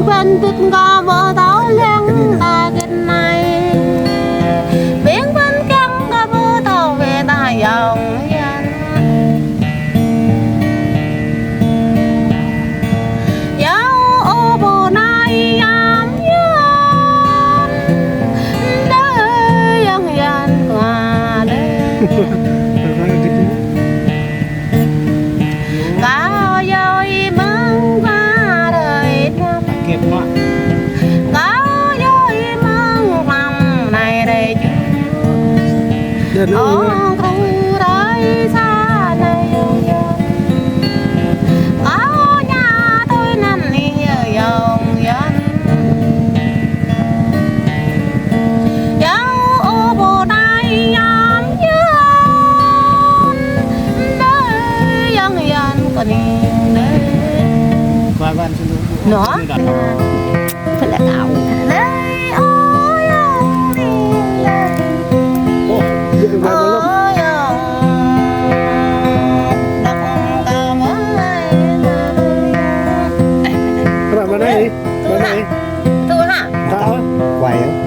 bên tít có vợ tao lăng ta cái này bên bên căng có vợ tao về ta dòng dân dấu ô bồ này am dân đời dân dân qua đây cao dối mừng qua đời thăm kiệt quá cao dối mừng năm này đây đợt nữa ông không tới xa này cao nhà tôi nằm đi dòng dân dấu ô bồ này am dân đời dân dân còn đây qua van nó phải là cạo đây ôi ông đi đây ôi ông đọc cả mấy các bạn vào đây đi vào đây tôi hả tao quay á